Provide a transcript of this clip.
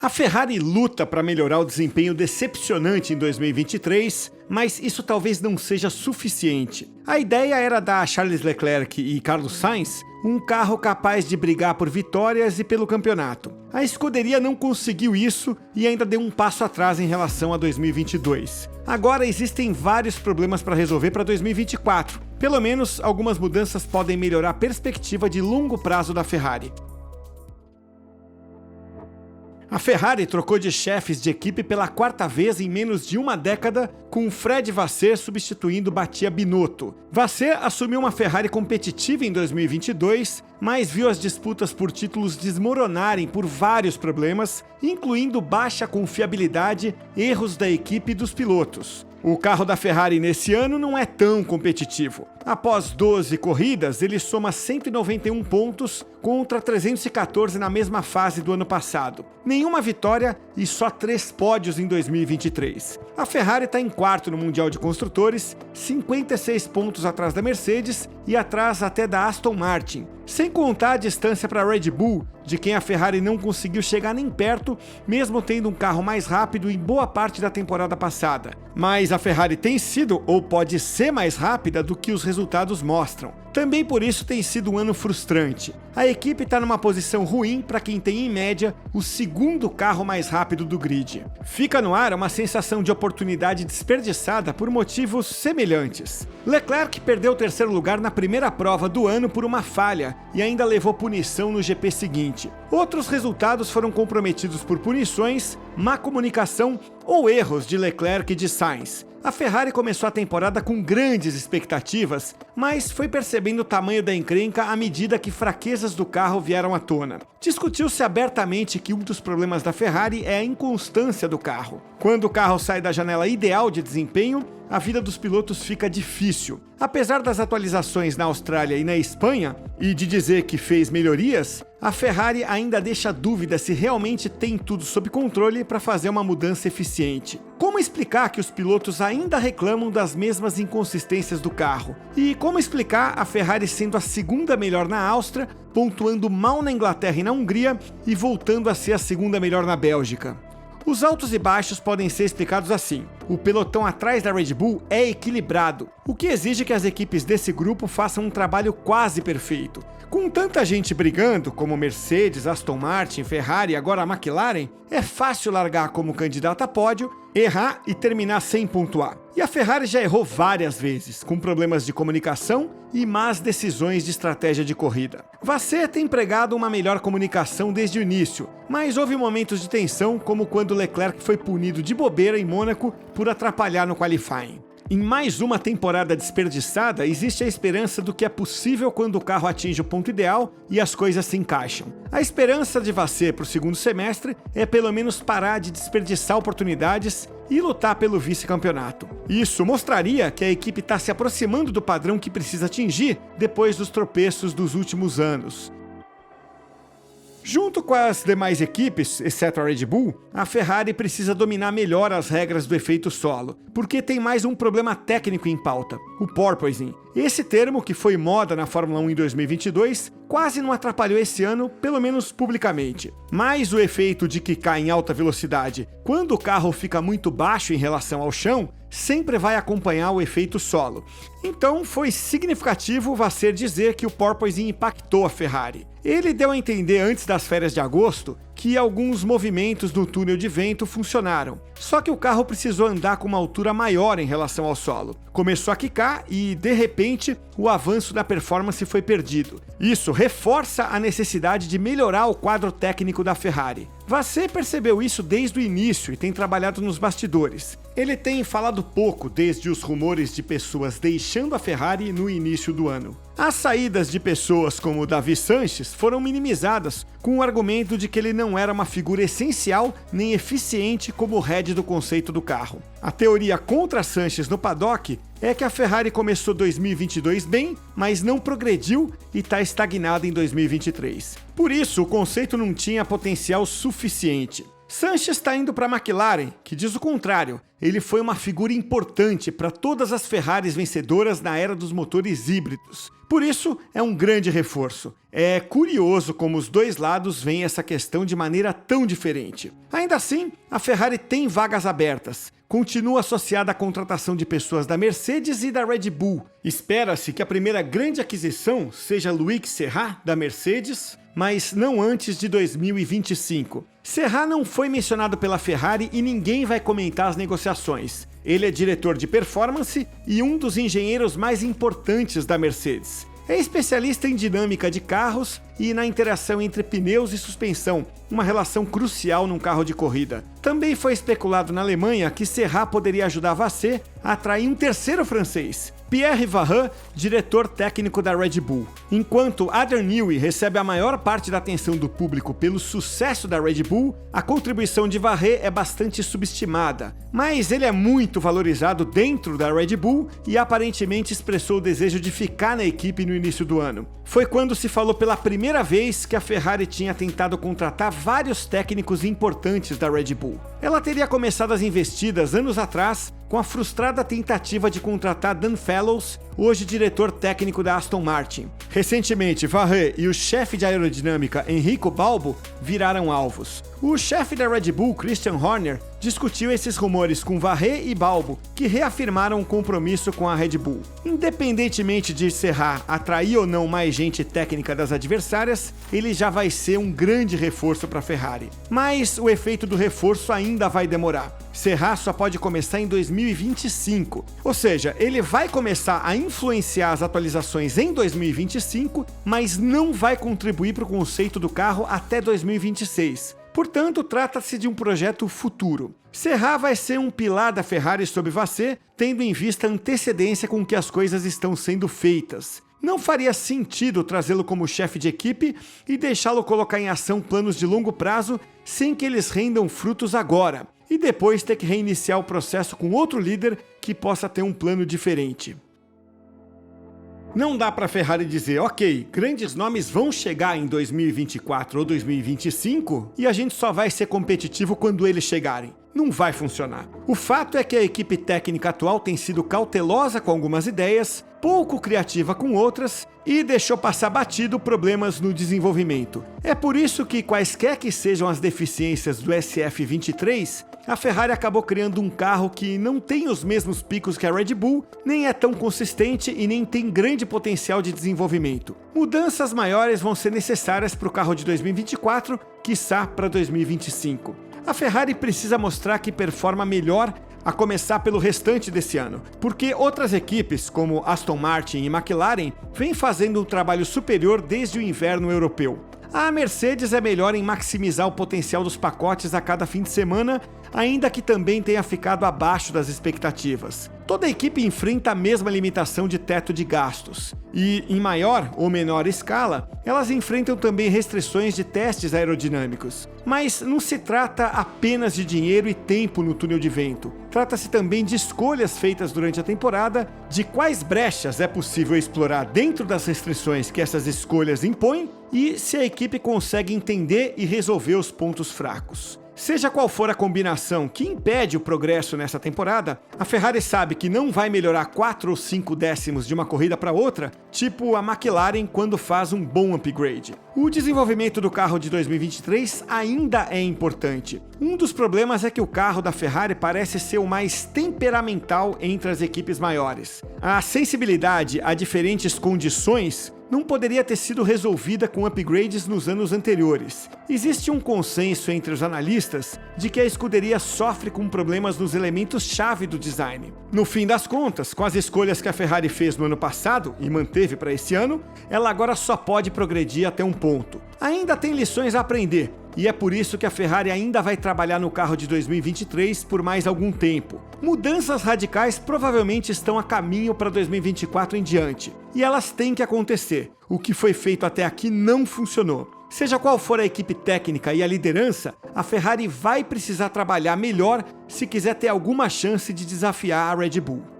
A Ferrari luta para melhorar o desempenho decepcionante em 2023, mas isso talvez não seja suficiente. A ideia era dar a Charles Leclerc e Carlos Sainz um carro capaz de brigar por vitórias e pelo campeonato. A escuderia não conseguiu isso e ainda deu um passo atrás em relação a 2022. Agora existem vários problemas para resolver para 2024. Pelo menos algumas mudanças podem melhorar a perspectiva de longo prazo da Ferrari. A Ferrari trocou de chefes de equipe pela quarta vez em menos de uma década, com Fred Vasseur substituindo Mattia Binotto. Vasseur assumiu uma Ferrari competitiva em 2022, mas viu as disputas por títulos desmoronarem por vários problemas, incluindo baixa confiabilidade, erros da equipe e dos pilotos. O carro da Ferrari nesse ano não é tão competitivo. Após 12 corridas, ele soma 191 pontos contra 314 na mesma fase do ano passado. Nenhuma vitória e só 3 pódios em 2023. A Ferrari está em quarto no Mundial de Construtores, 56 pontos atrás da Mercedes e atrás até da Aston Martin. Sem contar a distância para a Red Bull, de quem a Ferrari não conseguiu chegar nem perto, mesmo tendo um carro mais rápido em boa parte da temporada passada. Mas a Ferrari tem sido, ou pode ser mais rápida do que os resultados mostram. Também por isso tem sido um ano frustrante. A equipe está numa posição ruim para quem tem, em média, o segundo carro mais rápido do grid. Fica no ar uma sensação de oportunidade desperdiçada por motivos semelhantes. Leclerc perdeu o terceiro lugar na primeira prova do ano por uma falha e ainda levou punição no GP seguinte. Outros resultados foram comprometidos por punições, má comunicação ou erros de Leclerc e de Sainz. A Ferrari começou a temporada com grandes expectativas, mas foi percebendo o tamanho da encrenca à medida que fraquezas do carro vieram à tona. Discutiu-se abertamente que um dos problemas da Ferrari é a inconstância do carro. Quando o carro sai da janela ideal de desempenho, a vida dos pilotos fica difícil. Apesar das atualizações na Austrália e na Espanha, e de dizer que fez melhorias, a Ferrari ainda deixa dúvida se realmente tem tudo sob controle para fazer uma mudança eficiente. Como explicar que os pilotos ainda reclamam das mesmas inconsistências do carro? E como explicar a Ferrari sendo a segunda melhor na Áustria, pontuando mal na Inglaterra e na Hungria e voltando a ser a segunda melhor na Bélgica? Os altos e baixos podem ser explicados assim. O pelotão atrás da Red Bull é equilibrado, o que exige que as equipes desse grupo façam um trabalho quase perfeito. Com tanta gente brigando, como Mercedes, Aston Martin, Ferrari e agora a McLaren, é fácil largar como candidato a pódio, errar e terminar sem pontuar. E a Ferrari já errou várias vezes, com problemas de comunicação e más decisões de estratégia de corrida. Vasseur tem empregado uma melhor comunicação desde o início, mas houve momentos de tensão, como quando Leclerc foi punido de bobeira em Mônaco por atrapalhar no qualifying. Em mais uma temporada desperdiçada, existe a esperança do que é possível quando o carro atinge o ponto ideal e as coisas se encaixam. A esperança de Vasseur para o segundo semestre é pelo menos parar de desperdiçar oportunidades e lutar pelo vice-campeonato. Isso mostraria que a equipe está se aproximando do padrão que precisa atingir depois dos tropeços dos últimos anos. Junto com as demais equipes, exceto a Red Bull, a Ferrari precisa dominar melhor as regras do efeito solo, porque tem mais um problema técnico em pauta, o porpoising. Esse termo, que foi moda na Fórmula 1 em 2022, quase não atrapalhou esse ano, pelo menos publicamente. Mas o efeito de quicar em alta velocidade, quando o carro fica muito baixo em relação ao chão, sempre vai acompanhar o efeito solo. Então foi significativo Vasseur dizer que o porpoising impactou a Ferrari. Ele deu a entender antes das férias de agosto que alguns movimentos no túnel de vento funcionaram, só que o carro precisou andar com uma altura maior em relação ao solo. Começou a quicar e, de repente, o avanço da performance foi perdido. Isso reforça a necessidade de melhorar o quadro técnico da Ferrari. Vasseur percebeu isso desde o início e tem trabalhado nos bastidores. Ele tem falado pouco desde os rumores de pessoas deixando a Ferrari no início do ano. As saídas de pessoas como Davi Sanches foram minimizadas com o argumento de que ele não era uma figura essencial nem eficiente como head do conceito do carro. A teoria contra Sanches no paddock é que a Ferrari começou 2022 bem, mas não progrediu e está estagnada em 2023. Por isso, o conceito não tinha potencial suficiente. Sainz está indo para a McLaren, que diz o contrário. Ele foi uma figura importante para todas as Ferraris vencedoras na era dos motores híbridos. Por isso, é um grande reforço. É curioso como os dois lados veem essa questão de maneira tão diferente. Ainda assim, a Ferrari tem vagas abertas. Continua associada à contratação de pessoas da Mercedes e da Red Bull. Espera-se que a primeira grande aquisição seja Loic Serra, da Mercedes, mas não antes de 2025. Serra não foi mencionado pela Ferrari e ninguém vai comentar as negociações. Ele é diretor de performance e um dos engenheiros mais importantes da Mercedes. É especialista em dinâmica de carros e na interação entre pneus e suspensão, uma relação crucial num carro de corrida. Também foi especulado na Alemanha que Serra poderia ajudar Vasser a atrair um terceiro francês, Pierre Varin, diretor técnico da Red Bull. Enquanto Adrian Newey recebe a maior parte da atenção do público pelo sucesso da Red Bull, a contribuição de Varin é bastante subestimada. Mas ele é muito valorizado dentro da Red Bull e aparentemente expressou o desejo de ficar na equipe no início do ano. Foi quando se falou pela primeira vez que a Ferrari tinha tentado contratar vários técnicos importantes da Red Bull. Ela teria começado as investidas anos atrás com a frustrada tentativa de contratar Dan Fellows, hoje diretor técnico da Aston Martin. Recentemente, Varin e o chefe de aerodinâmica Enrico Balbo viraram alvos. O chefe da Red Bull, Christian Horner, discutiu esses rumores com Varin e Balbo, que reafirmaram um compromisso com a Red Bull. Independentemente de Serra atrair ou não mais gente técnica das adversárias, ele já vai ser um grande reforço para a Ferrari. Mas o efeito do reforço ainda vai demorar. Serra só pode começar em 2025, ou seja, ele vai começar a influenciar as atualizações em 2025, mas não vai contribuir para o conceito do carro até 2026. Portanto, trata-se de um projeto futuro. Serra vai ser um pilar da Ferrari sob Vasser, tendo em vista a antecedência com que as coisas estão sendo feitas. Não faria sentido trazê-lo como chefe de equipe e deixá-lo colocar em ação planos de longo prazo sem que eles rendam frutos agora, e depois ter que reiniciar o processo com outro líder que possa ter um plano diferente. Não dá para a Ferrari dizer, ok, grandes nomes vão chegar em 2024 ou 2025 e a gente só vai ser competitivo quando eles chegarem. Não vai funcionar. O fato é que a equipe técnica atual tem sido cautelosa com algumas ideias, pouco criativa com outras e deixou passar batido problemas no desenvolvimento. É por isso que, quaisquer que sejam as deficiências do SF23, a Ferrari acabou criando um carro que não tem os mesmos picos que a Red Bull, nem é tão consistente e nem tem grande potencial de desenvolvimento. Mudanças maiores vão ser necessárias para o carro de 2024, quiçá para 2025. A Ferrari precisa mostrar que performa melhor a começar pelo restante desse ano, porque outras equipes, como Aston Martin e McLaren, vêm fazendo um trabalho superior desde o inverno europeu. A Mercedes é melhor em maximizar o potencial dos pacotes a cada fim de semana, ainda que também tenha ficado abaixo das expectativas. Toda a equipe enfrenta a mesma limitação de teto de gastos. E, em maior ou menor escala, elas enfrentam também restrições de testes aerodinâmicos. Mas não se trata apenas de dinheiro e tempo no túnel de vento. Trata-se também de escolhas feitas durante a temporada, de quais brechas é possível explorar dentro das restrições que essas escolhas impõem e se a equipe consegue entender e resolver os pontos fracos. Seja qual for a combinação que impede o progresso nessa temporada, a Ferrari sabe que não vai melhorar 4 ou 5 décimos de uma corrida para outra, tipo a McLaren quando faz um bom upgrade. O desenvolvimento do carro de 2023 ainda é importante. Um dos problemas é que o carro da Ferrari parece ser o mais temperamental entre as equipes maiores. A sensibilidade a diferentes condições não poderia ter sido resolvida com upgrades nos anos anteriores. Existe um consenso entre os analistas de que a escuderia sofre com problemas nos elementos-chave do design. No fim das contas, com as escolhas que a Ferrari fez no ano passado e manteve para esse ano, ela agora só pode progredir até um ponto. Ainda tem lições a aprender, e é por isso que a Ferrari ainda vai trabalhar no carro de 2023 por mais algum tempo. Mudanças radicais provavelmente estão a caminho para 2024 em diante, e elas têm que acontecer. O que foi feito até aqui não funcionou. Seja qual for a equipe técnica e a liderança, a Ferrari vai precisar trabalhar melhor se quiser ter alguma chance de desafiar a Red Bull.